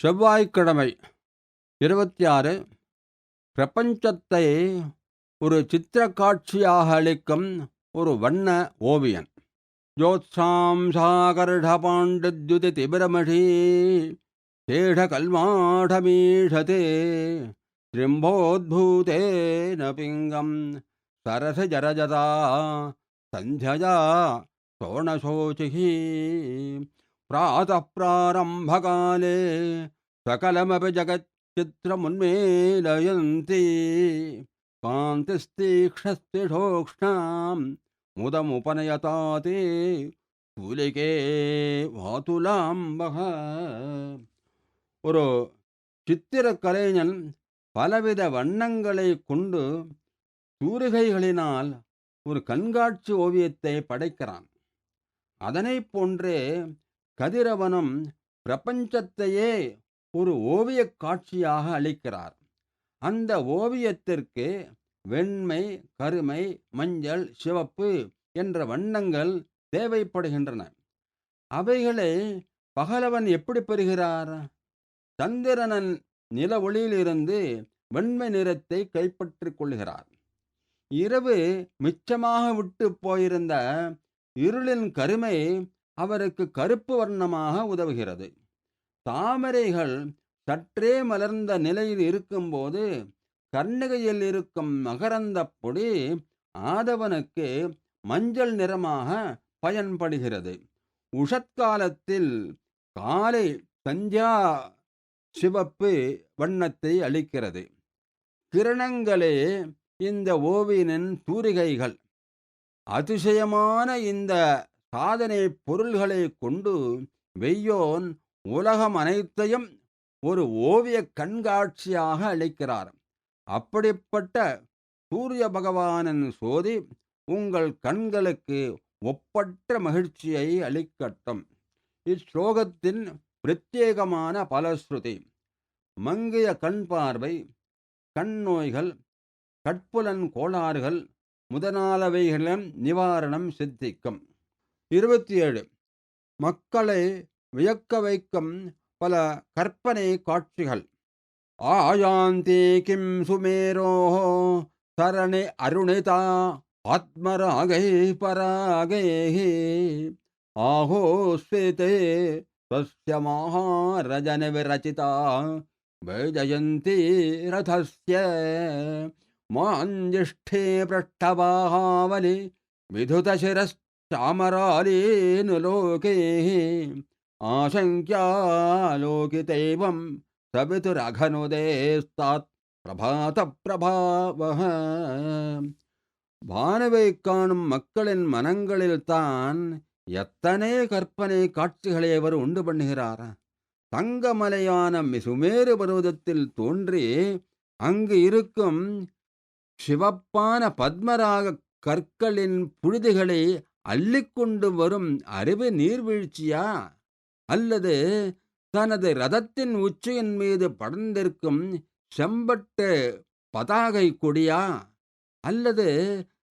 செவ்வாய்க்கிழமை 26 பிரபஞ்சத்தை ஒரு சித்திர காட்சியாக அளிக்கும் ஒரு வண்ண ஓவியன். ஜோத்சாம் சாகர்ட பாண்டத்யுதி திபிரமஷி தேட கல்மாடமீஷதே திரிம்போத்பூதேன பிங்கம் சரச ஜரஜதா சஞ்சயா சோணசோசிஹி பிராதः பிராரம்பகாலே சகலமபி ஜகச்சித்திரமுன்மீலயந்தி காந்திஸ்தீக்ஷ்ணஸ்திஷோக்ஷ்ணாம் முதமுபநயதாதே தூலிகே வாதுலாம்பக. ஒரு சித்திர கலைஞன் பலவித வண்ணங்களை கொண்டு தூரிகைகளினால் ஒரு கண்காட்சி ஓவியத்தை படைக்கிறான். அதனை போன்றே கதிரவனும் பிரபஞ்சத்தையே ஒரு ஓவிய காட்சியாக அளிக்கிறார். அந்த ஓவியத்திற்கு வெண்மை, கருமை, மஞ்சள், சிவப்பு என்ற வண்ணங்கள் தேவைப்படுகின்றன. அவைகளை பகலவன் எப்படி பெறுகிறார்? சந்திரனன் நில ஒளியிலிருந்து வெண்மை நிறத்தை கைப்பற்றிக் கொள்கிறார். இரவு மிச்சமாக விட்டு போயிருந்த இருளின் கருமை அவருக்கு கருப்பு வர்ணமாக உதவுகிறது. தாமரைகள் சற்றே மலர்ந்த நிலையில் இருக்கும்போது கர்ணிகையில் இருக்கும் மகரந்த பொடி ஆதவனுக்கு மஞ்சள் நிறமாக பயன்படுகிறது. உஷத்காலத்தில் காலை சந்தியா சிவப்பு வண்ணத்தை அளிக்கிறது. கிரணங்களே இந்த ஓவியனின் தூரிகைகள். அதிசயமான இந்த சாதனை பொருள்களை கொண்டு வெய்யோன் உலகம் அனைத்தையும் ஒரு ஓவிய கண்காட்சியாக அளிக்கிறார். அப்படிப்பட்ட சூரிய பகவானின் சோதி உங்கள் கண்களுக்கு ஒப்பற்ற மகிழ்ச்சியை அளிக்கட்டும். இஸ்லோகத்தின் பிரத்யேகமான பலஸ்ருதி: மங்கிய கண் பார்வை, கண் நோய்கள், கட்புலன் கோளாறுகள் முதலானவைகளின் நிவாரணம் சித்திக்கும். 27 மக்களை வியக்க வைக்கும் பல கற்பனை காட்சிகள். ஆயாந்தி கிம் சுமேரோ சரணி அருணிதா ஆத்மராகை பராகை ஆஹோஸ்விதே ஸ்வஸ்ய மகாரஜன விரச்சிதா வைஜயந்தி ரதஸ்ய மாஞ்சிஷ்டே பிரஷ்டபாவலி விதுதசிரச்சாமராலீனு லோகே ஆசங்கியாலோகிதைவம் சபிதுரகனுதேஸ்தாத் பிரபாத பிரபாவஹ. வானவை காணும் மக்களின் மனங்களில்தான் எத்தனை கற்பனை காட்சிகளை அவர் உண்டு பண்ணுகிறார். தங்கமலையான சுமேரு பர்வதத்தில் தோன்றி அங்கு இருக்கும் சிவப்பான பத்மராக கற்களின் புழுதிகளை அள்ளிக்கொண்டு வரும் அறிவு நீர்வீழ்ச்சியா, அல்லது தனது ரதத்தின் உச்சியின் மீது படர்ந்திருக்கும் செம்பட்டு பதாகை கொடியா, அல்லது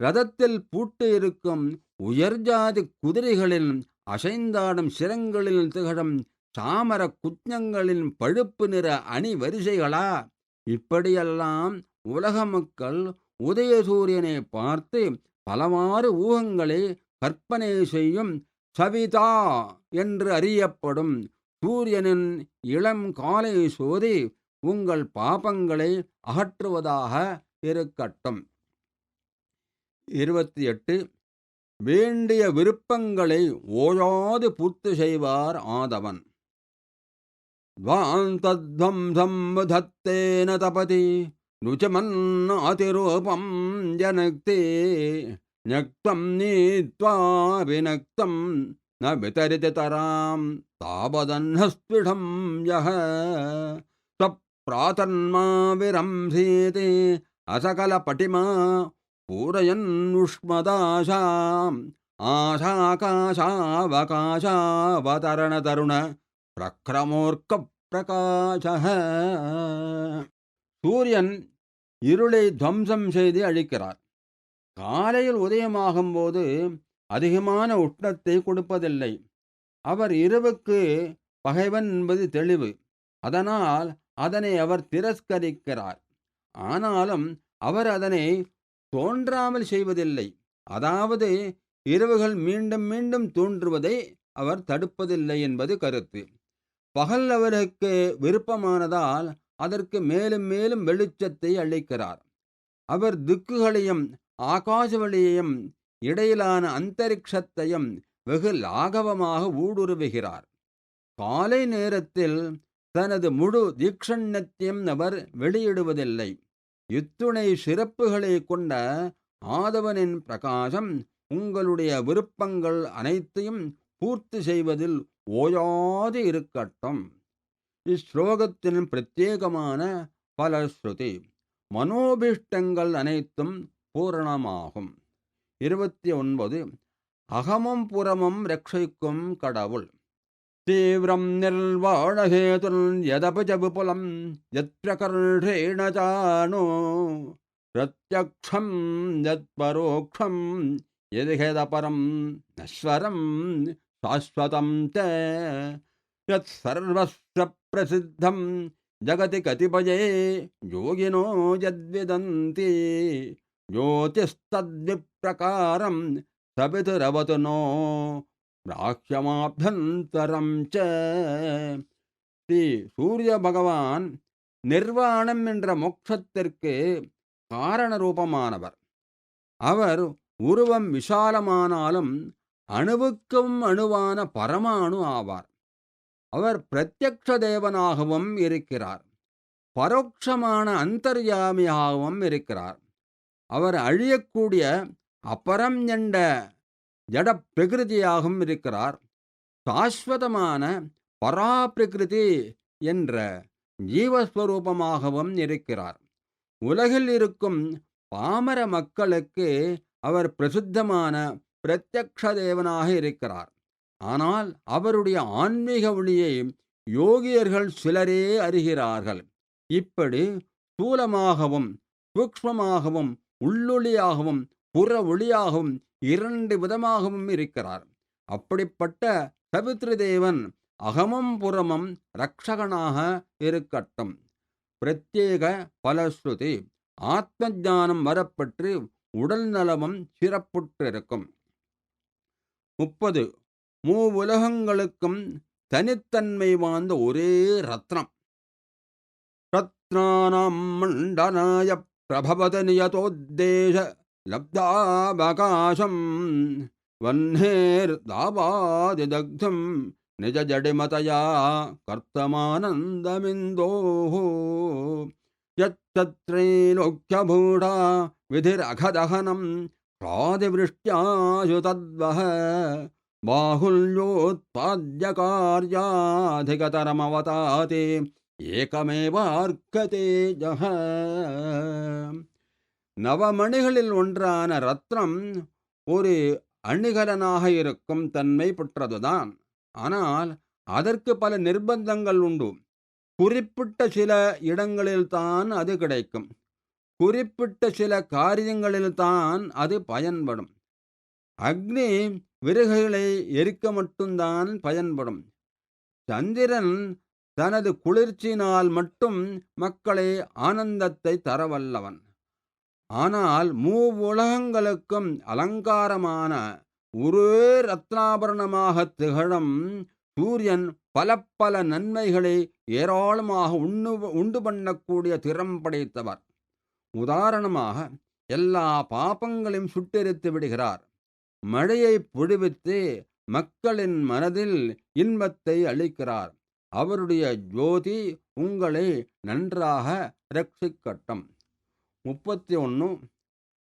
ரதத்தில் பூட்டு இருக்கும் உயர்ஜாதி குதிரைகளின் அசைந்தாடும் சிரங்களில் திகழும் சாமர குஞ்சங்களின் பழுப்பு நிற அணி வரிசைகளா? இப்படியெல்லாம் உலக மக்கள் உதயசூரியனை பார்த்து பலவாறு ஊகங்களை கற்பனை செய்யும் சவிதா என்று அறியப்படும் சூரியனின் இளம் காலை சோதி உங்கள் பாபங்களை அகற்றுவதாக இருக்கட்டும். 28 வேண்டிய விருப்பங்களை ஓயாது பூர்த்தி செய்வார் ஆதவன். துவாந்தத்வம்சம் தத்தேன தபதி ருச்சமன்னாதிரூபம் ஜனக்தே ஞக்தம் நீத்வா வினக்தம் ந விதரிதராம் தாபதன்னஸ்பிடம் யஹ சப்ராதன்மா விரம்சீதே அசகல பட்டிமா பூரயன் உஷ்மதாசாம் ஆசாகாசாவகாசாவதரண தருண பிரக்ரமோர்க்க பிரகாசஹ. சூரியன் இருளை துவம்சம் செய்து அழிக்கிறார். காலையில் உதயமாகும் போது அதிகமான உஷ்ணத்தை கொடுப்பதில்லை. அவர் இரவுக்கு பகைவன் என்பது தெளிவு. அதனால் அதனை அவர் திரஸ்கரிக்கிறார். ஆனாலும் அவர் அதனை தோன்றாமல் செய்வதில்லை. அதாவது இரவுகள் மீண்டும் மீண்டும் தோன்றுவதை அவர் தடுப்பதில்லை என்பது கருத்து. பகல் அவருக்கு விருப்பமானதால் அதற்கு மேலும் மேலும் வெளிச்சத்தை அளிக்கிறார். அவர் திக்குகளையும் ஆகாசவெளியையும் இடையிலான அந்தரிக்ஷத்தையும் வெகு லாகவமாக ஊடுருவுகிறார். காலை நேரத்தில் தனது முழு தீக்ஷண்யத்தையும் அவர் வெளியிடுவதில்லை. இத்துணை சிறப்புகளை கொண்ட ஆதவனின் பிரகாசம் உங்களுடைய விருப்பங்கள் அனைத்தையும் பூர்த்தி செய்வதில் ஓயாது இருக்கட்டும். இஸ்லோகத்தின் பிரத்யேகமான பலஸ்ருதி. மனோபிஷ்டங்கள் அனைத்தும் பூரணமாகும். 29. அகமும் புறமும் ரட்சிக்கும் கடவுள். தீவிரம் நிர்வாணஹேதுர் யதபஜ விபுலம் யத்ரகர்ஷேண ஜானோ பிரத்யக்ஷம் யத்பரோக்ஷம் யதிஹேதபரம் நஸ்வரம் சாஸ்வதம் ச யத் சர்வஸ்ய பிரசித்தம் ஜகதி கதிபயே யோகினோ யத்விதந்தி ஜோதிஸ்தத்விப்ரகாரம் சபிதுரவது நோ பிராக்யமாபியந்தரம் ச. ஸ்ரீ சூரிய பகவான் நிர்வாணம் என்ற மோட்சத்திற்கு காரண ரூபமானவர். அவர் உருவம் விசாலமானாலும் அணுவுக்கும் அணுவான பரமாணு ஆவார். அவர் பிரத்யக்ஷ தேவனாகவும் இருக்கிறார், பரோட்சமான அந்தர்யாமியாகவும் இருக்கிறார். அவர் அழியக்கூடிய அபரம் என்ற ஜட பிரகிருதியாகவும் இருக்கிறார். சாஸ்வதமான பராபிரகிருதி என்ற ஜீவஸ்வரூபமாகவும் இருக்கிறார். உலகில் இருக்கும் பாமர மக்களுக்கு அவர் பிரசித்தமான பிரத்யக்ஷ தேவனாக இருக்கிறார். ஆனால் அவருடைய ஆன்மீக ஒளியை யோகியர்கள் சிலரே அறிகிறார்கள். இப்படி ஸ்தூலமாகவும் சூக்ஷ்மமாகவும் உள்ளொளியாகவும் புற ஒளியாகவும் 2 விதமாகவும் இருக்கிறார். அப்படிப்பட்ட சவித்ரு தேவன் அகமும் புறமும் ரக்ஷகனாக இருக்கட்டும். பிரத்யேக பலஸ்ருதி. ஆத்ம ஞானம் வரப்பெற்று உடல் நலமும் சிறப்புற்றிருக்கும். 30. மூவுலகங்களுக்கும் தனித்தன்மை வாய்ந்த ஒரே ரத்னம். ரத்னானாம் மண்டனாய பிரபவத நியதோத்தேச லப்தாவகாசம் வன்னேர் தாபாதிதக்தம் நிஜ ஜடிமதயா கர்த்தமானந்தமிந்தோஹோ யத்த்ரைலோக்யபூடா விதிரகதஹனம் பிராதிவிருஷ்ட்யாயு தத்வஹ பாகுல்யோத்பாத்யகார்யாதிகதரமவதாதே ஏகமேவார்க்கதேஜஹ. நவமணிகளில் ஒன்றான ரத்னம் ஒரு அணிகலனாக இருக்கும் தன்மை பெற்றதுதான். ஆனால் அதற்கு பல நிர்பந்தங்கள் உண்டு. குறிப்பிட்ட சில இடங்களில்தான் அது கிடைக்கும். குறிப்பிட்ட சில காரியங்களில்தான் அது பயன்படும். அக்னி விறகுகளை எரிக்க மட்டும்தான் பயன்படும். சந்திரன் தனது குளிர்ச்சியினால் மட்டும் மக்களை ஆனந்தத்தை தரவல்லவன். ஆனால் மூவுலகங்களுக்கும் அலங்காரமான ஒரே ரத்னாபரணமாக திகழும் சூரியன் பல பல நன்மைகளை ஏராளமாக உண்டு பண்ணக்கூடிய திறம் படைத்தவர். உதாரணமாக எல்லா பாபங்களையும் சுட்டெரித்து விடுகிறார். மழையை பொழிவித்து மக்களின் மனதில் இன்பத்தை அளிக்கிறார். அவருடைய ஜோதி உங்களை நன்றாக ரட்சிக்கட்டும். 31.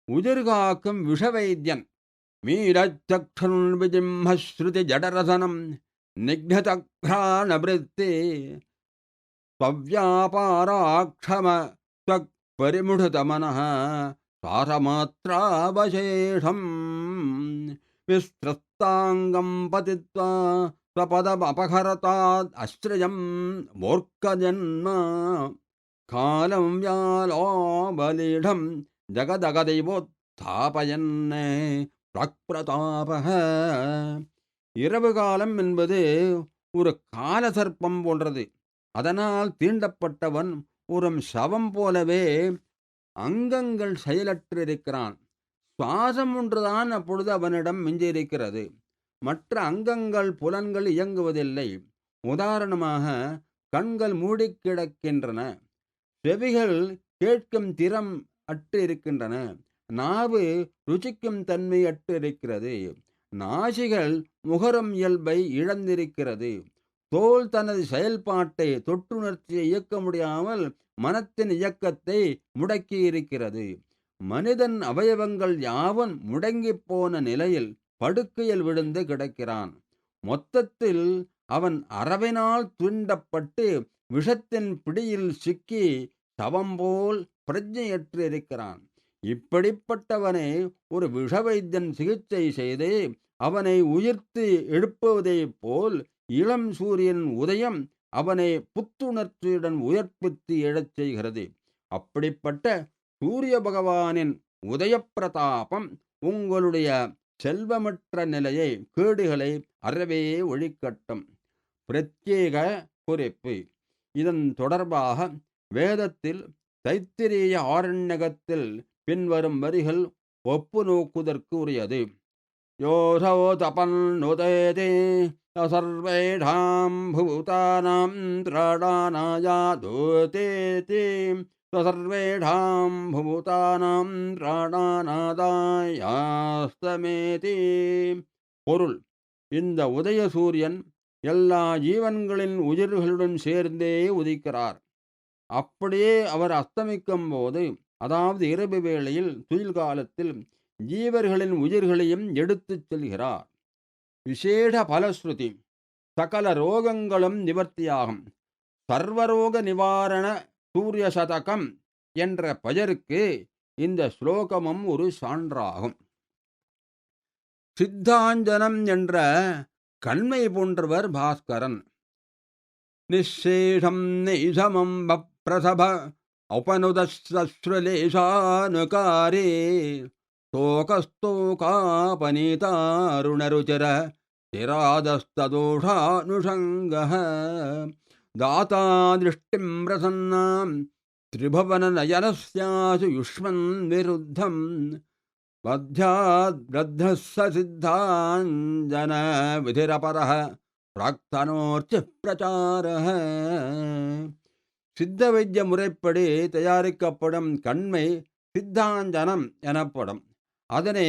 உதிர்காக்கும் விஷவைத்தியன். மீரச்சக்ஷன் விஜிம்ஹஸ்ருதி ஜடரசனம் நிக்னதக்ராணவிருத்தி ஸ்வவ்யாபாராக்ஷம பரிமுடதமனः சாரமாத்ராவசேஷம் விஸ்திரஸ்தாங்கம் பதித்வா ஸ்வபதமபகரதாத் அஸ்ரயம் மூர்க்கஜன்ம காலம் வியாலோபலீடம் ஜகதகதைவோத்தாபயன்னே பிரக்பிரதாபக. இரவு காலம் என்பது ஒரு கால சர்ப்பம் போன்றது. அதனால் தீண்டப்பட்டவன் ஒரு சவம் போலவே அங்கங்கள் செயலற்றிருக்கிறான். சுவாசம் ஒன்றுதான் அப்பொழுது அவனிடம் மிஞ்சியிருக்கிறது. மற்ற அங்கங்கள் புலன்கள் இயங்குவதில்லை. உதாரணமாக கண்கள் மூடிக் கிடக்கின்றன. செவிகள் கேட்கும் திறம் அற்று இருக்கின்றன. நாவு ருசிக்கும் தன்மை அற்று இருக்கிறது. நாசிகள் முகரும் இயல்பை இழந்திருக்கிறது. தோல் தனது செயல்பாட்டை தொற்றுணர்ச்சியை இயக்க முடியாமல் மனத்தின் இயக்கத்தை முடக்கியிருக்கிறது. மனிதன் அவயவங்கள் யாவும் முடங்கிப் போன நிலையில் படுக்கையில் விழுந்து கிடக்கிறான். மொத்தத்தில் அவன் அரவினால் தூண்டப்பட்டு விஷத்தின் பிடியில் சிக்கி சவம்போல் பிரஜையற்று இருக்கிறான். இப்படிப்பட்டவனை ஒரு விஷவைத்தியன் சிகிச்சை செய்து அவனை உயிர்த்து எழுப்புவதைப் போல் இளம் சூரியன் உதயம் அவனை புத்துணர்ச்சியுடன் உயர்ப்பித்து எழச் செய்கிறது. அப்படிப்பட்ட சூரிய பகவானின் உதயப்பிரதாபம் உங்களுடைய செல்வமற்ற நிலையை கேடுகளை அறவே ஒழிக்கட்டும். பிரத்யேக குறிப்பு. இதன் தொடர்பாக வேதத்தில் தைத்திரிய ஆரண்யகத்தில் பின்வரும் வரிகள் ஒப்பு நோக்குதற்கு உரியது. யோசோ தபன்னுதேதி சர்வேஷாம் பூதானாம் திராணாநாயாதோதேதி சர்வேஷாம் பூதானாம் திராணாநாதாயாஸ்தமேதி. பொருள்: இந்த உதய சூரியன் எல்லா ஜீவன்களின் உயிர்களுடன் சேர்ந்தே உதிக்கிறார். அப்படியே அவர் அஸ்தமிக்கும் போது, அதாவது இரவு வேளையில் துயில் காலத்தில் ஜீவர்களின் உயிர்களையும் எடுத்துச் செல்கிறார். விசேட பலஸ்ருதி. சகல ரோகங்களும் நிவர்த்தியாகும். சர்வரோக நிவாரண சூரிய சதகம் என்ற பெயருக்கு இந்த ஸ்லோகமும் ஒரு சான்றாகும். சித்தாஞ்சனம் என்ற கண்மை போன்றவர் பாஸ்கரன். நிச்சேஷம் நெய்சமம் பிரசப உபனுதஸ்ருலேஷானுகாரே தோகஸ்தோகாபனீதாருணருச்சிர திராதஸ்ததோஷானுஷங்கः தாதா திருஷ்டிம் பிரசன்னாம் திரிபுவனநயனஸ்யாசு யுஷ்மன் விருத்தம் பத்யாத்ரத்தஸ்ஸ சித்தாஞ்சன விதிரபரஹ பிராக்தனோர்ச்சி பிரச்சாரஹ. சித்த வைத்திய முறைப்படி தயாரிக்கப்படும் கண்மை சித்தாஞ்சனம் எனப்படும். அதனை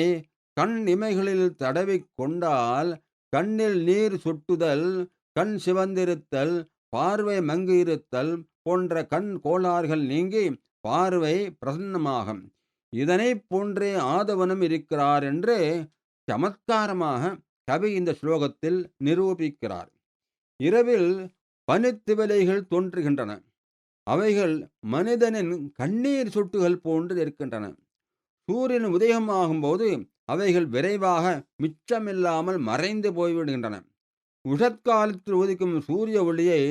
கண் இமைகளில் தடவி கொண்டால் கண்ணில் நீர் சொட்டுதல், கண் சிவந்திருத்தல், பார்வை மங்கியிருத்தல் போன்ற கண் கோளாறுகள் நீங்கி பார்வை பிரசன்னமாகும். இதனை போன்றே ஆதவனும் இருக்கிறார் என்று சமத்காரமாக கவி இந்த ஸ்லோகத்தில் நிரூபிக்கிறார். இரவில் பனித்திவலைகள் தோன்றுகின்றன. அவைகள் மனிதனின் கண்ணீர் சொட்டுகள் போன்று இருக்கின்றன. சூரியன் உதயமாகும் போது அவைகள் விரைவாக மிச்சமில்லாமல் மறைந்து போய்விடுகின்றன. உஷத்காலத்தில் உதிக்கும் சூரிய ஒளியை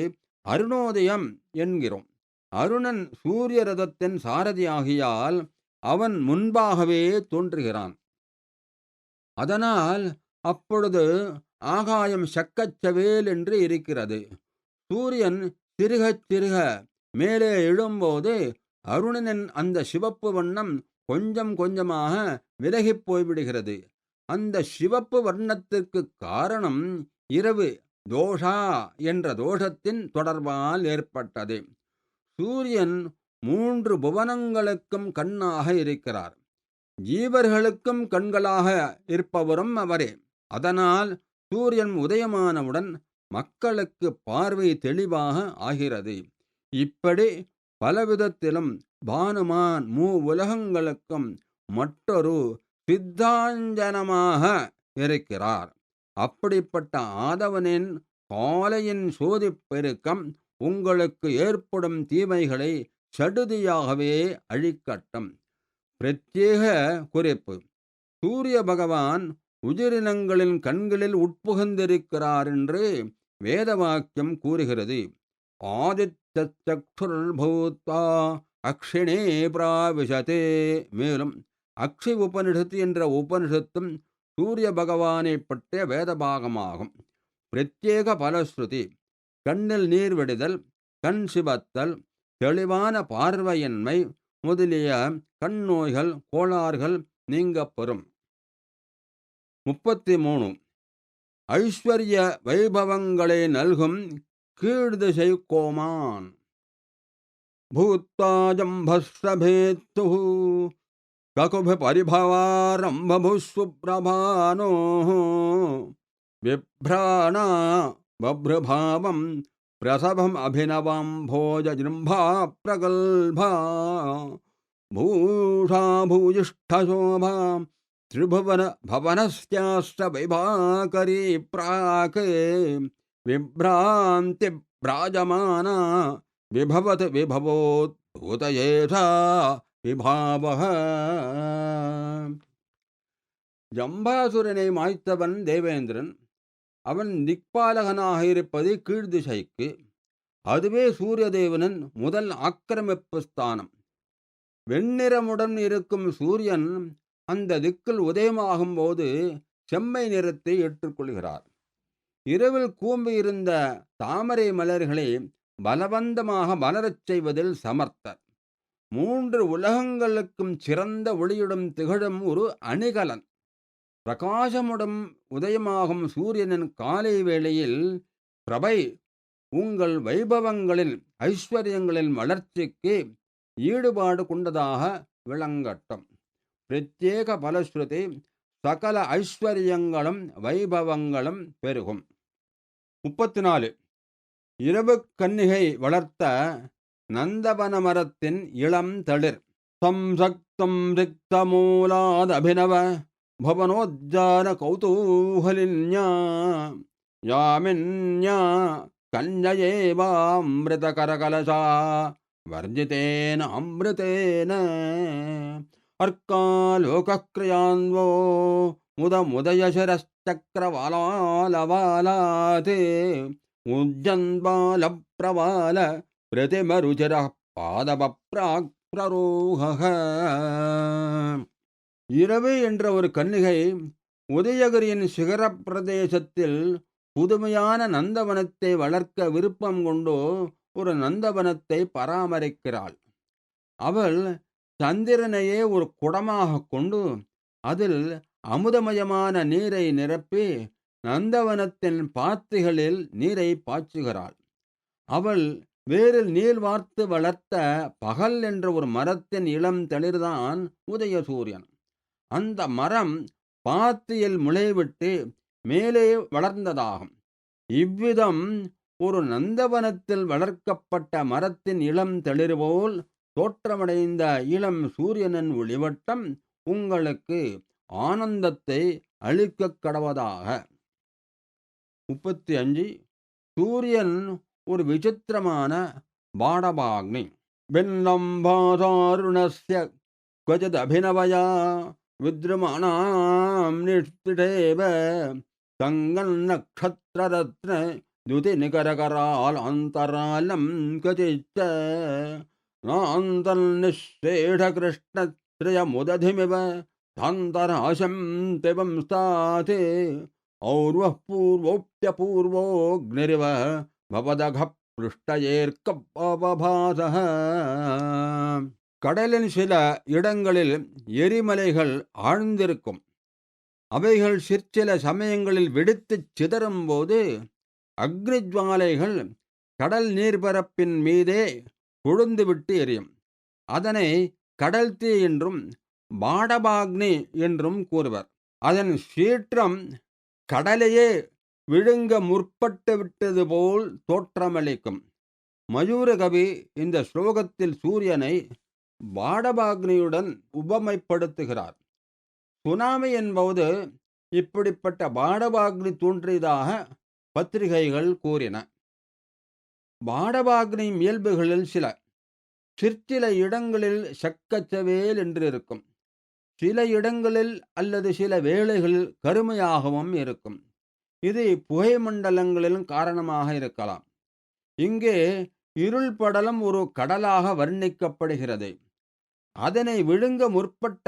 அருணோதயம் என்கிறோம். அருணன் சூரிய ரதத்தின் சாரதியாகியால் அவன் முன்பாகவே தோன்றுகிறான். அதனால் அப்பொழுது ஆகாயம் சக்கச்சவேல் என்று இருக்கிறது. சூரியன் சிறுகச் சிறுக மேலே எழும்போது அருணனின் அந்த சிவப்பு வண்ணம் கொஞ்சம் கொஞ்சமாக விலகிப் போய்விடுகிறது. அந்த சிவப்பு வர்ணத்திற்கு காரணம் இரவு தோஷா என்ற தோஷத்தின் தொடர்பால் ஏற்பட்டது. சூரியன் 3 புவனங்களுக்கும் கண்ணாக இருக்கிறார். ஜீவர்களுக்கும் கண்களாக இருப்பவரும் அவரே. அதனால் சூரியன் உதயமானவுடன் மக்களுக்கு பார்வை தெளிவாக ஆகிறது. இப்படி பலவிதத்திலும் பானுமான் உலகங்களுக்கும் மற்றொரு சித்தாஞ்சனமாக இருக்கிறார். அப்படிப்பட்ட ஆதவனின் காலையின் சோதிப் பெருக்கம் உங்களுக்கு ஏற்படும் தீமைகளை சடுதியாகவே அழிக்கட்டும். பிரத்யேக குறிப்பு. சூரிய பகவான் உயிரினங்களின் கண்களில் உட்புகுந்திருக்கிறார் என்று வேத வாக்கியம் கூறுகிறது. ஆதித்யச்சக்ஷுர்பூத்வா அக்ஷிணே பிராவிசதே. மேலும் அக்ஷி உபனிஷத்து என்ற உபனிஷத்தும் சூரிய பகவானை பற்றிய வேதபாகமாகும். பிரத்யேக பலஸ்ருதி. கண்ணில் நீர் வடிதல், கண் சிவத்தல், தெளிவான பார்வையின்மை முதலிய கண் நோய்கள் கோளாறுகள் நீங்கப் பெறும். 33. ஐஸ்வர்ய வைபவங்களை நல்கும் கீழ்திசை கோமான். பூத்தாஜம்பஸ்ரபேத்து ககுப பரிபவாரம்பபுசுப்ரபானோ விப்ராணா பப்ரபாவம் பிரசவம் அபிநவம் போஜிரும்பா பிரகல்பா பூஷா பூயிஷ்டசோபா திரிபுவன பவனஸ்யாஸ்த வைபாகரி பிராக் விப்ராந்தி பிராஜமானா விபவத் விபவோத்பூதயேஷா விபாவஹ. ஜம்பாசுரனை மாய்த்தவன் தேவேந்திரன். அவன் திக்பாலகனாக இருப்பது கீழ்திசைக்கு. அதுவே சூரியதேவனின் முதல் ஆக்கிரமிப்பு ஸ்தானம். வெண்ணிறமுடன் இருக்கும் சூரியன் அந்த திக்கில் உதயமாகும் போது செம்மை நிறத்தை ஏற்றுக்கொள்கிறார். இரவில் கூம்பியிருந்த தாமரை மலர்களை பலவந்தமாக மலரச் செய்வதில் சமர்த்தர். 3 உலகங்களுக்கும் சிறந்த ஒளியுடன் திகழும் ஒரு அணிகலன். பிரகாசமுடன் உதயமாகும் சூரியனின் காலை வேளையில் பிரபை உங்கள் வைபவங்களில் ஐஸ்வர்யங்களின் வளர்ச்சிக்கு ஈடுபாடு கொண்டதாக விளங்கட்டும். பிரத்யேக பலஸ்ருதி சகல ஐஸ்வர்யங்களும் வைபவங்களும் பெருகும். 34. இரவு கன்னிகை வளர்த்த நந்தவன மரத்தின் இளம் தளிர். சம்சக்தம் ரிக்தமூலாத் அபிநவ பவனோஜ்ஜான கௌதூஹலின்யா யாமின்யா கன்யயேவாமிருத கரகலசா வர்ஜிதேன அமிர்தேன அர்க்காலோகக்ரியான்வோ முதமுதயசரச்சக்கரவாலாலவாலாதே உஜ்ஜன்பால பிரவால பிரதிமருச்சிர பாதபப்ராக் பிரரோஹ. இரவு என்ற ஒரு கன்னிகை உதயகிரியின் சிகர பிரதேசத்தில் புதுமையான நந்தவனத்தை வளர்க்க விருப்பம் கொண்டு ஒரு நந்தவனத்தை பராமரிக்கிறாள். அவள் சந்திரனையே ஒரு குடமாக கொண்டு அதில் அமுதமயமான நீரை நிரப்பி நந்தவனத்தின் பாத்திகளில் நீரை பாய்ச்சுகிறாள். அவள் வேரில் நீர் வார்த்து வளர்த்த பகல் என்ற ஒரு மரத்தின் இளம் தளிர்தான் உதயசூரியன். அந்த மரம் பாத்தியில் முளைவிட்டு மேலே வளர்ந்ததாகும். இவ்விதம் ஒரு நந்தவனத்தில் வளர்க்கப்பட்ட மரத்தின் இளம் தளிர் போல் தோற்றமடைந்த இளம் சூரியனின் ஒளிவட்டம் உங்களுக்கு ஆனந்தத்தை அளிக்க கடவதாக. 35. சூரியன் ஒரு விசித்திரமான பாடபாக்னி. பின்னம்பாதாருணஸ்ய க்வசித் அபிநவயா வித்ருமாணாம் நிஷ்டிடேவ சங்கன் நக்ஷத்ரரத்ன துதி நிகரகரால் அந்தராலம் க்வசிச்ச நாந்தன் நிஷ்டேஷ கிருஷ்ண ஸ்ரயமுததிமிவ தாந்தராசம் திவம் ஸ்தாதே ஔர்வः பூர்வோப்யபூர்வோக்னிரிவ பவதக பிருஷ்டயேர்க்கபபாசஹ. கடலின் சில இடங்களில் எரிமலைகள் ஆழ்ந்திருக்கும். அவைகள் சிற்சில சமயங்களில் வெடித்துச் சிதறும் போது அக்னிஜ்வாலைகள் கடல் நீர்பரப்பின் மீதே கொழுந்துவிட்டு எரியும். அதனை கடல் தீ என்றும் பாடபாக்னி என்றும் கூறுவர். அதன் சீற்றம் கடலையே விழுங்க முற்பட்டு விட்டது போல் தோற்றமளிக்கும். மயூரகவி இந்த ஸ்லோகத்தில் சூரியனை பாடபாக்னியுடன் உபமைப்படுத்துகிறார். சுனாமி என்பது இப்படிப்பட்ட பாடபாக்னி தோன்றியதாக பத்திரிகைகள் கூறின. பாடபாக்னி இயல்புகளில் சிற்சில இடங்களில் சக்கச்சவேல் என்று இருக்கும். சில இடங்களில் அல்லது சில வேளைகளில் கருமையாகவும் இருக்கும். இது புகை மண்டலங்களின் காரணமாக இருக்கலாம். இங்கே இருள் படலம் ஒரு கடலாக வர்ணிக்கப்படுகிறது. அதனை விழுங்க முற்பட்ட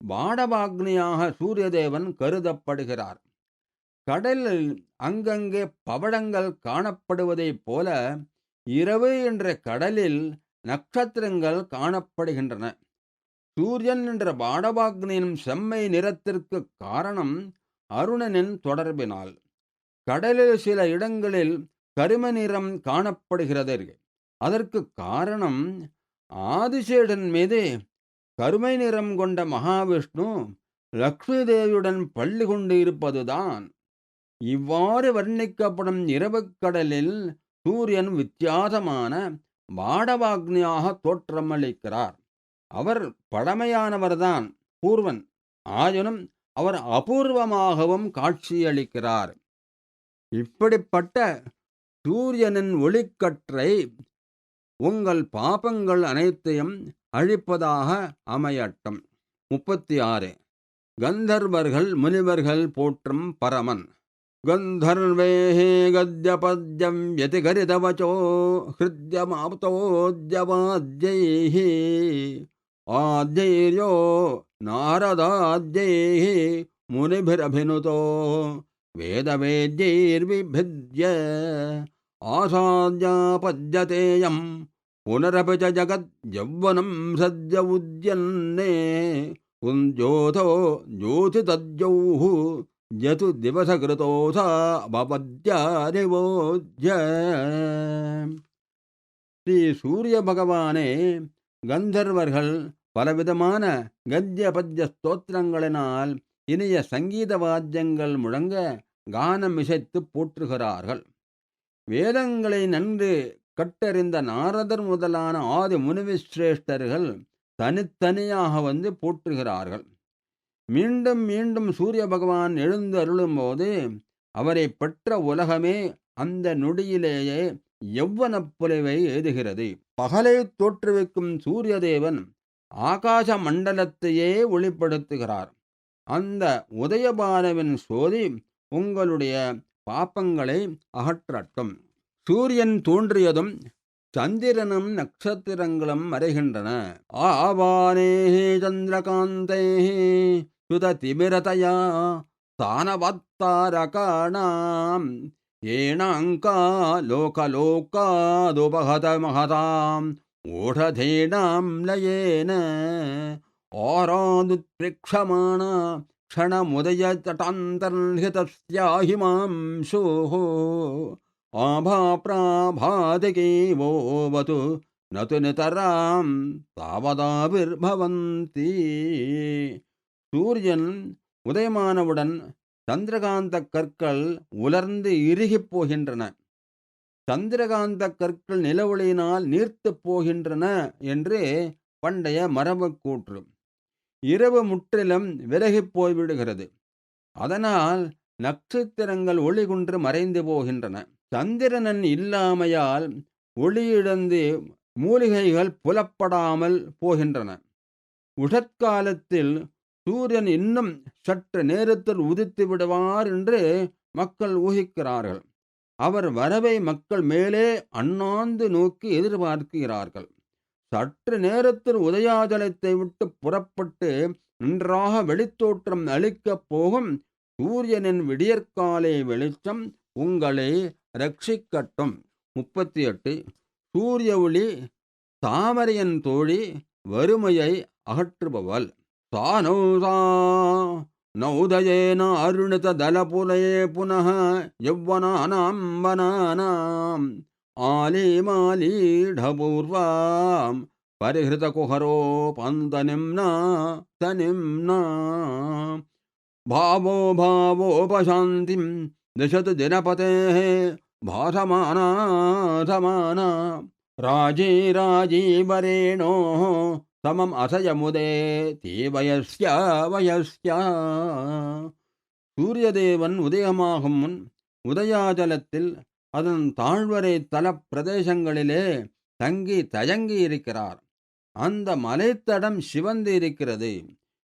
பாடபாக்னியாக சூரியதேவன் கருதப்படுகிறார். கடலில் அங்கங்கே பவழங்கள் காணப்படுவதைப் போல இரவு என்ற கடலில் நட்சத்திரங்கள் காணப்படுகின்றன. சூரியன் என்ற பாடபாக்னியின் செம்மை நிறத்திற்கு காரணம் அருணனின் தொடர்பினால். கடலில் சில இடங்களில் கரும நிறம் காணப்படுகிறது. அதற்கு காரணம் ஆதிசேடன் மீது கருமை நிறம் கொண்ட மகாவிஷ்ணு லக்ஷ்மி தேவியுடன் பள்ளி கொண்டு இருப்பதுதான். இவ்வாறு வர்ணிக்கப்படும் இரவுக் கடலில் சூரியன் வித்தியாசமான பாடவாக்னியாக தோற்றமளிக்கிறார். அவர் பழமையானவர்தான், பூர்வன். ஆயினும் அவர் அபூர்வமாகவும் காட்சியளிக்கிறார். இப்படிப்பட்ட சூரியனின் ஒளிக்கற்றை உங்கள் பாபங்கள் அனைத்தையும் அழிப்பதாக அமையட்டும். 36. கந்தர்வர்கள் முனிவர்கள் போற்றும் பரமன். கந்தர்வேஹி கத்யபத்யம் யதிகரிதவச்சோ ஹிருத்யமாப்தோத்யவாத்யைஹி ஆத்யைர்யோ நாரதாத்யைஹி முனிபிரபினுதோ வேதவேத்யைர்விபித்ய ஆசாத்யாபத்யதேயம் புனரபி ச ஜகத் யௌவனம் சத்ய உத்யன்னே உஞ்சோதோ ஜோதி தத்யௌஹு யது திவசகிருதோசா பவத்யாரிவோஜ்ய. ஸ்ரீ சூரிய பகவானே கந்தர்வர்கள் பலவிதமான கத்ய பத்ய ஸ்தோத்திரங்களினால் இனிய சங்கீத வாத்தியங்கள் முழங்க கானம் இசைத்து போற்றுகிறார்கள். வேதங்களை நன்கு கட்டறிந்த நாரதர் முதலான ஆதி முனிவிஸ்ரேஷ்டர்கள் தனித்தனியாக வந்து போற்றுகிறார்கள். மீண்டும் மீண்டும் சூரிய பகவான் எழுந்து அருளும் போது அவரை பெற்ற உலகமே அந்த நொடியிலேயே யௌவன புலைவை எய்துகிறது. பகலை தோற்றுவிக்கும் சூரிய தேவன் ஆகாச மண்டலத்தையே ஒளிப்படுத்துகிறார். அந்த உதயபானவின் சோதி உங்களுடைய பாப்பங்களை அகற்றட்டும். சூரியன் தோன்றியதும் சந்திரனும் நட்சத்திரங்களும் மறைகின்றன. ஆவானேஹி சந்திரகாந்தேஹி சுததிமிரதயா தானவத்தாரகாணாம் ஏனாங்கா லோகலோகாதுபகத மகதாம் ஓஷதீனாம் லயேன ஆராதுத்பிரக்ஷமாணா க்ஷணமுதய தட்டாந்தர்ஹிதஸ்யாஹிமாம்சோः ஆபாப்ராபாதிகீவோவது நது நிதராம் தாவதாவிர்பவந்தி. சூரியன் உதயமானவுடன் சந்திரகாந்த கற்கள் உலர்ந்து இறுகிப் போகின்றன. சந்திரகாந்த கற்கள் நிலவொளியினால் நீர்த்துப் போகின்றன என்று பண்டைய மரபு கூற்று. இரவு முற்றிலும் விலகிப் போய்விடுகிறது. அதனால் நட்சத்திரங்கள் ஒளிகுன்று மறைந்து போகின்றன. சந்திரனன் இல்லாமையால் ஒளியிழந்து மூலிகைகள் புலப்படாமல் போகின்றன. உஷற்காலத்தில் சூரியன் இன்னும் சற்று நேரத்தில் உதித்து விடுவார் என்று மக்கள் ஊகிக்கிறார்கள். அவர் வரவை மக்கள் மேலே அண்ணாந்து நோக்கி எதிர்பார்க்கிறார்கள். சற்று நேரத்தில் உதயாஜலத்தை விட்டு புறப்பட்டு நன்றாக வெளித்தோற்றம் அளிக்கப் போகும் சூரியனின் விடியற்காலை வெளிச்சம் உங்களை ரட்சிக்கட்டும். 38. சூரிய ஒளி தாமரையின் தோழி, வறுமையை அகற்றுபவள். சானௌசா நௌதயேன அருணித தலபுலயே புனः யௌவனானாம் வனானாம் ஆலீமாலீಢபூர்வாம் பரிஹிருத குஹரோ பந்தனிம்னா தனிம்னா பாவோ பாவோபசாந்திம் திசது தினபதேः பாசமானா சமானா ராஜீ ராஜீவரேணோः சமம் அசயமுதே தீவயஸ்யா வயஸ்யா. சூரியதேவன் உதயமாகும் முன் உதயாஜலத்தில் அதன் தாழ்வரை தல பிரதேசங்களிலே தங்கி தயங்கி இருக்கிறார். அந்த மலைத்தடம் சிவந்து இருக்கிறது.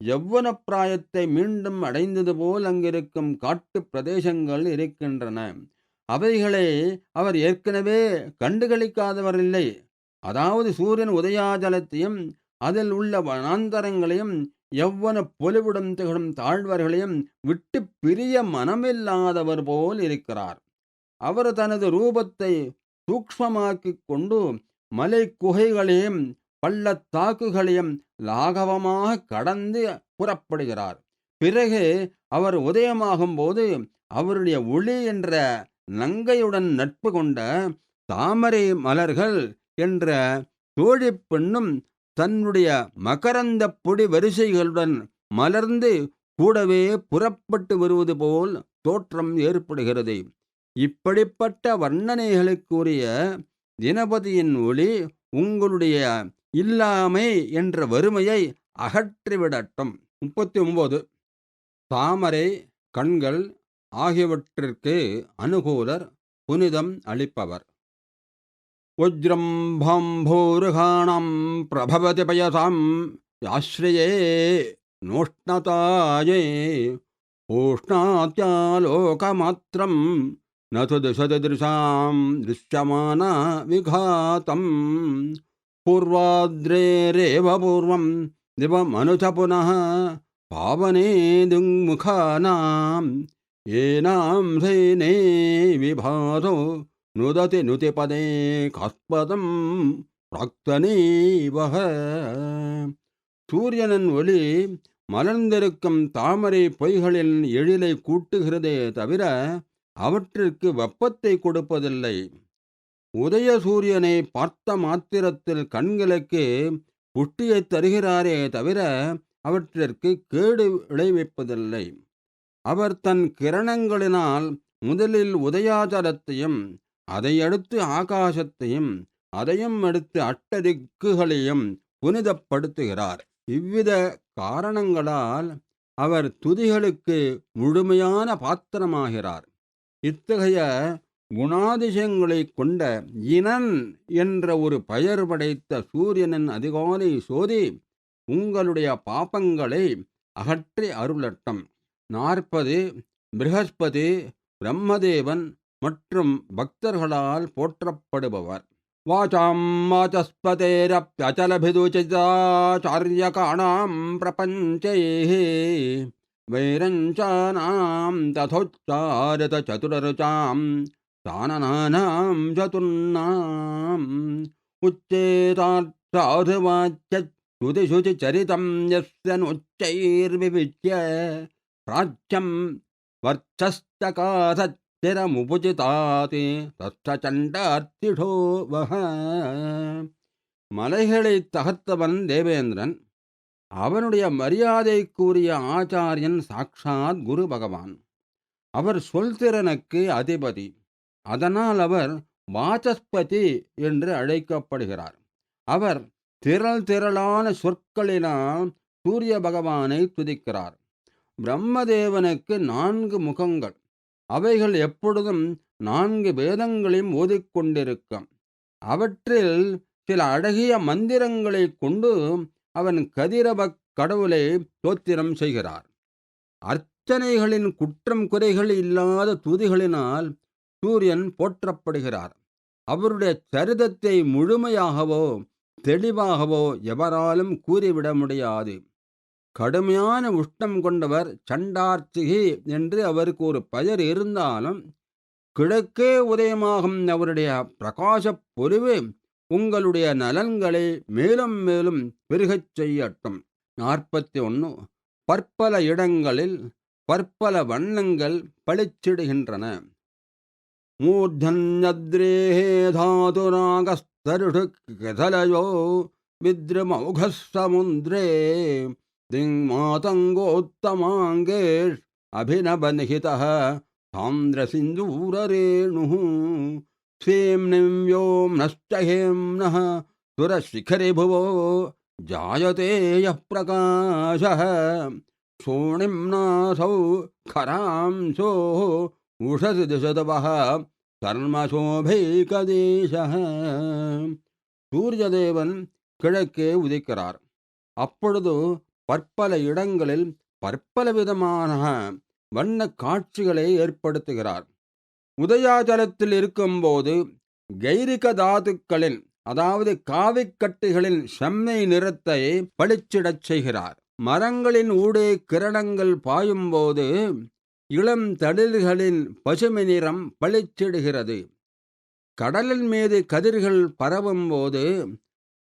யௌவன பிராயத்தை மீண்டும் அடைந்தது போல் அங்கிருக்கும் காட்டு பிரதேசங்கள் இருக்கின்றன. அவைகளை அவர் ஏற்கனவே கண்டுகளிக்காதவர் இல்லை. அதாவது சூரியன் உதயாஜலத்தையும் அதில் உள்ள வனாந்தரங்களையும் யௌவன பொலிவுடன் திகழும் தாழ்வர்களையும் விட்டு பிரிய மனமில்லாதவர் போல் இருக்கிறார். அவர் தனது ரூபத்தை சூக்ஷ்மமாக்கிக் கொண்டு மலை குகைகளையும் பள்ளத்தாக்குகளையும் லாகவமாக கடந்து புறப்படுகிறார். பிறகு அவர் உதயமாகும் போது அவருடைய ஒளி என்ற நங்கையுடன் நட்பு கொண்ட தாமரை மலர்கள் என்ற தோழி பெண்ணும் தன்னுடைய மகரந்த பொடி வரிசைகளுடன் மலர்ந்து கூடவே புறப்பட்டு வருவது போல் தோற்றம் ஏற்படுகிறது. இப்படிப்பட்ட வர்ணனைகளுக்குரிய தினபதியின் ஒளி உங்களுடைய இல்லாமை என்ற வறுமையை அகற்றிவிடட்டும். 39. தாமரை கண்கள் ஆகியவற்றிற்கு அனுகூலர், புனிதம் அளிப்பவர். வஜ்ரம் பாம்போருகாணம் பிரபவதி பயசாம் ஆஸ்ரயே நோஷ்ணதாயே ஓஷ்ணாத்யாலோகமாத்திரம் நது திசதிருஷாம் திருஷ்யமான விகாதம் பூர்வாத்ரேரேவ பூர்வம் திவமனுஜ புனः பாவனே துங்முகானாம் ஏனாம் சைனே விபாதோ நுததி நுதிபதே காஸ்பதம் பிராக்தனேவஹ. சூரியனின் ஒளி மலர்ந்திருக்கும் தாமரை பொய்களின் எழிலை கூட்டுகிறதே தவிர அவற்றிற்கு வெப்பத்தை கொடுப்பதில்லை. உதய சூரியனை பார்த்த மாத்திரத்தில் கண்களுக்கு புஷ்டியை தருகிறாரே தவிர அவற்றிற்கு கேடு விளைவிப்பதில்லை. அவர் தன் கிரணங்களினால் முதலில் உதயாச்சலத்தையும் அதையடுத்து ஆகாசத்தையும் அதையும் அடுத்து அட்டதிக்குகளையும் புனிதப்படுத்துகிறார். இவ்வித காரணங்களால் அவர் துதிகளுக்கு முழுமையான பாத்திரமாகிறார். இத்தகைய குணாதிசயங்களை கொண்ட இனன் என்ற ஒரு பெயர் படைத்த சூரியனின் அதிகாலை சோதி உங்களுடைய பாபங்களை அகற்றி அருளட்டும். 40. ப்ரஹஸ்பதி பிரம்மதேவன் மற்றும் பக்தர்களால் போற்றப்படுபவர். வாசாம் வாசஸ்பதேரப்யச்சலபிதுச்சிதாச்சார்யகாணாம் பிரபஞ்சைः வைரஞ்சானாம் ததோச்சாரித சதுரருச்சாம் சானனானாம் சதுர்ணாம் உச்சேதார்த்தாதுவாச்யத்யுதிஷுச்சி சரிதம் யஸ்ய நுச்சைர்விவிச்ய பிராச்யம் வர்ச்சஸ்தகாசத்திரமுபுஜிதாதி தஸ்சண்டர்த்திஷோ வஹ. மலைகளை தகர்த்தவன் தேவேந்திரன். அவனுடைய மரியாதைக்குரிய ஆச்சாரியன் சாக்ஷாத் குரு பகவான். அவர் சொல்திறனுக்கு அதிபதி. அதனால் அவர் வாசஸ்பதி என்று அழைக்கப்படுகிறார். அவர் திரளான சொற்களினால் சூரிய பகவானை துதிக்கிறார். பிரம்மதேவனுக்கு 4 முகங்கள். அவைகள் எப்பொழுதும் 4 வேதங்களையும் ஓதிக்கொண்டிருக்கும். அவற்றில் சில அழகிய மந்திரங்களை கொண்டு அவன் கதிரவ கடவுளை தோத்திரம் செய்கிறார். அர்ச்சனைகளின் குற்றம் குறைகள் இல்லாத துதிகளினால் சூரியன் போற்றப்படுகிறார். அவருடைய சரிதத்தை முழுமையாகவோ தெளிவாகவோ எவராலும் கூறிவிட முடியாது. கடுமையான உஷ்ணம் கொண்டவர் சண்டார்த்திகி என்று அவருக்கு ஒரு பெயர் இருந்தாலும் கிழக்கே உதயமாகும் அவருடைய பிரகாச பொலிவு உங்களுடைய நலன்களை மேலும் மேலும் பெருகச் செய்யட்டும். 41. பற்பல இடங்களில் பற்பல வண்ணங்கள் பளிச்சிடுகின்றன. மூர்தன்யத்ரேஹே தாதுராகஸ்தருஷு கதலயோ வித்ருமௌகஸ் சமுத்ரே திங்மாதங்கோத்தமாங்கேஷ் அபிநவநிஹிதः சாந்திரசிந்தூரரேணுः ஸ்வீம்னிம் வ்யோம்னஷ்டஹேம்னः சுரசிகரி புவோ ஜாயதே யः பிரகாசः சோணிம்நாசௌ கராம்சோ உஷசி திசதவः சர்மசோபைகதேசः. சூரியதேவன் கிழக்கே உதிக்கிறார். அப்பொழுது பற்பல இடங்களில் பற்பல விதமான வண்ண காட்சிகளை ஏற்படுத்துகிறார். உதயாச்சலத்தில் இருக்கும்போது கைரிக தாதுக்களின் அதாவது காவிக்கட்டுகளின் செம்மை நிறத்தை பளிச்சிடச் செய்கிறார். மரங்களின் ஊடே கிரணங்கள் பாயும்போது இளம் தளிர்களின் பசுமை நிறம் பளிச்சிடுகிறது. கடலின் மீது கதிர்கள் பரவும் போது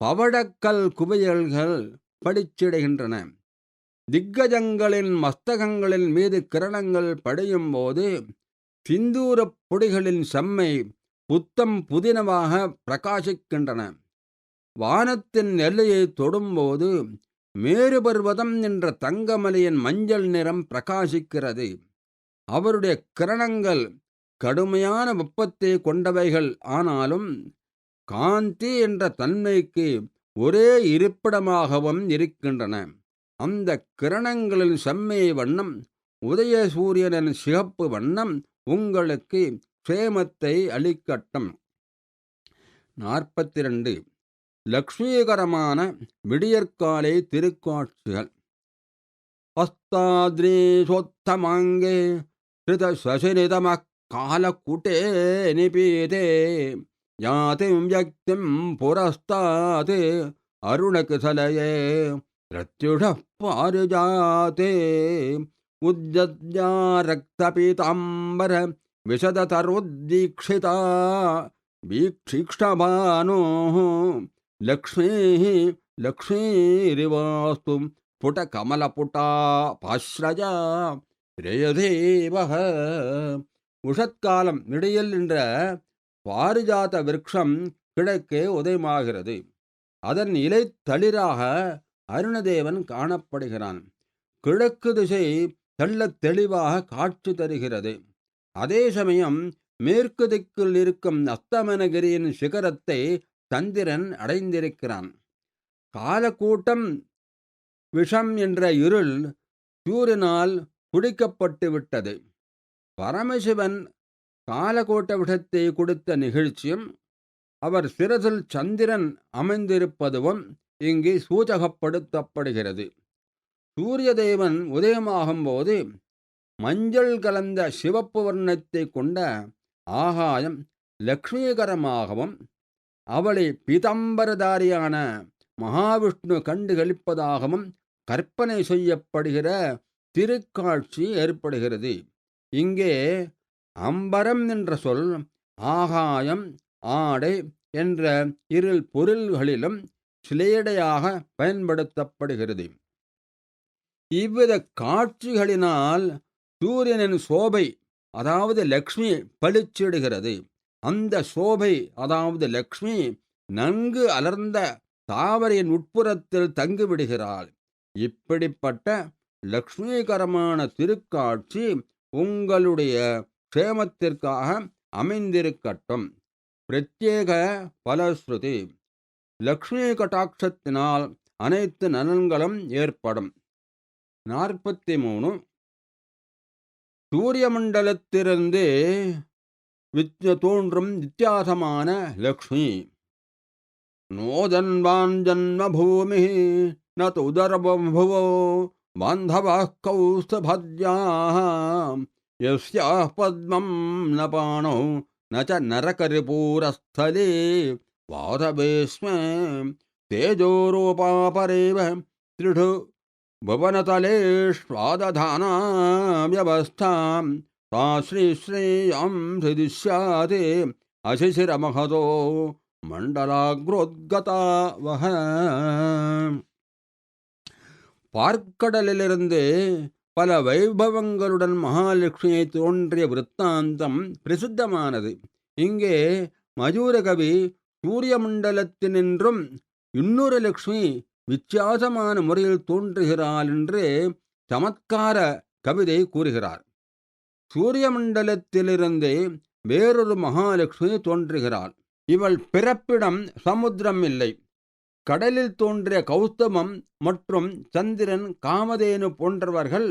பவழக்கல் குவியல்கள் படிச்சிடுகின்றன. திக்கஜங்களின் மஸ்தகங்களின் மீது கிரணங்கள் படியும் போது சிந்தூரப் பொடிகளின் செம்மை புத்தம் புதினமாக பிரகாசிக்கின்றன. வானத்தின் எல்லையை தொடும்போது மேரு பர்வதம் என்ற தங்கமலையின் மஞ்சள் நிறம் பிரகாசிக்கிறது. அவருடைய கிரணங்கள் கடுமையான வெப்பத்தை கொண்டவைகள், ஆனாலும் காந்தி என்ற தன்மைக்கு ஒரே இருப்பிடமாகவும் இருக்கின்றன. அந்த கிரணங்களின் செம்மை வண்ணம், உதய சூரியனின் சிகப்பு வண்ணம் உங்களுக்கு க்ஷேமத்தை அளிக்கட்டும். 42. லக்ஷ்மீகரமான விடியற்காலை திருக்காட்சிகள். அஸ்தாத்ரீசோத்தமாங்கே ஸ்ருத சசினிதமக் காலக்கூட்டே நிபீதே யாதிம் யக்திம் புரஸ்தாத் அருணகுசலயே பிரத்யுஷப் பாரிஜாதே உத்யத்யா ரக்தபீதாம்பர விசததரோத்தீக்ஷிதா வீக்ஷிக்ஷபானோ லக்ஷ்மீः லக்ஷ்மீரிவாஸ்து புடகமலபுட்டா பாஸ்ரஜா பிரேயதேவः. உஷத்காலம் விடியல் என்ற பாரிஜாத விருட்சம் கிழக்கே உதயமாகிறது. அதன் இலை தளிராக அருணதேவன் காணப்படுகிறான். கிழக்கு திசை தெள்ளத் தெளிவாக காட்சி தருகிறது. அதே சமயம் மேற்கு திக்கில் இருக்கும் அஸ்தமனகிரியின் சிகரத்தை சந்திரன் அடைந்திருக்கிறான். காலக்கூட்டம் விஷம் என்ற இருள் சூரியனால் குடிக்கப்பட்டு விட்டது. பரமசிவன் காலக்கூட்ட விஷத்தை கொடுத்த நிகழ்ச்சியும் அவர் சிரசில் சந்திரன் அமைந்திருப்பதும் இங்கே சூச்சகப்படுத்தப்படுகிறது. சூரிய தேவன் உதயமாகும் போது மஞ்சள் கலந்த சிவப்பு வர்ணத்தை கொண்ட ஆகாயம் லக்ஷ்மீகரமாகவும் அவளை பீதாம்பரதாரியான மகாவிஷ்ணு கண்டுகளிப்பதாகவும் கற்பனை செய்யப்படுகிற திருக்காட்சி ஏற்படுகிறது. இங்கே அம்பரம் என்ற சொல் ஆகாயம், ஆடை என்ற இரு பொருள்களிலும் சிலேடையாக பயன்படுத்தப்படுகிறது. இவ்வித காட்சிகளினால் சூரியனின் சோபை, அதாவது லக்ஷ்மி பளிச்சிடுகிறது. அந்த சோபை, அதாவது லக்ஷ்மி, நன்கு அலர்ந்த தாவரையின் உட்புறத்தில் தங்கிவிடுகிறாள். இப்படிப்பட்ட லக்ஷ்மீகரமான திருக்காட்சி உங்களுடைய க்ஷேமத்திற்காக அமைந்திருக்கட்டும். பிரத்யேக பலஸ்ருதி. லக்ஷ்மி கட்டாட்சத்தினால் அனைத்து நலன்களும் ஏற்படும். 43. சூரிய மண்டலத்திலிருந்து தோன்றும் வித்தியாசமான லக்ஷ்மி. நோதன்வான் ஜன்ம பூமி ந உதரபுவோ பாந்தவः கௌஸ்துபத்யாः யஸ்யாः பத்மம் ந பாணோ ந ச நரகரிபூரஸ்தலே வாதவேஸ்ம தேஜோரூபாபரேவ த்ரிஷு புவனதலேஷ்வாததானா व्यवस्थां सा श्रीश्रेयं सिदिश्याते अशिशिरमहतो மண்டலாக்ரோத்கதா வஹ. பார்க்கடலிலிருந்து பல வைபவங்களுடன் மகாலட்சுமியை தோன்றிய விருத்தாந்தம் பிரசித்தமானது. இங்கே மயூரகவி சூரிய மண்டலத்தினின்றும் இன்னொரு லட்சுமி வித்தியாசமான முறையில் தோன்றுகிறாள் என்று சமத்கார கவிதை கூறுகிறார். சூரிய மண்டலத்திலிருந்து வேறொரு மகாலட்சுமி தோன்றுகிறாள். இவள் பிறப்பிடம் சமுத்திரம் இல்லை. கடலில் தோன்றிய கௌஸ்தபம் மற்றும் சந்திரன், காமதேனு போன்றவர்கள்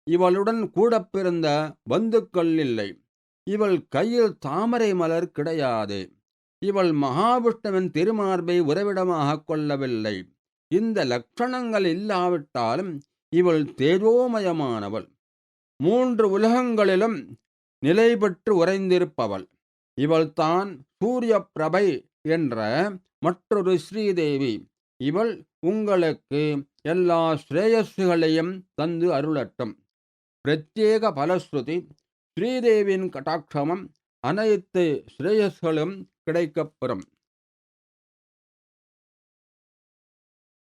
இவளுடன் கூட பிறந்த பந்துக்கள் இல்லை. இவள் கையில் தாமரை மலர் கிடையாது. இவள் மகாவிஷ்ணுவின் திருமார்பை உறைவிடமாக கொள்ளவில்லை. இந்த லட்சணங்கள் இல்லாவிட்டாலும் இவள் தேஜோமயமானவள். 3 உலகங்களிலும் நிலை பெற்று உறைந்திருப்பவள். இவள்தான் சூரிய பிரபை என்ற மற்றொரு ஸ்ரீதேவி. இவள் உங்களுக்கு எல்லா ஸ்ரேயஸ்களையும் தந்து அருளட்டும். பிரத்யேக பலஸ்ருதி. ஸ்ரீதேவியின் கட்டாட்சமும் அனைத்து ஸ்ரேயஸ்களும் கிடைக்கப்பெறும்.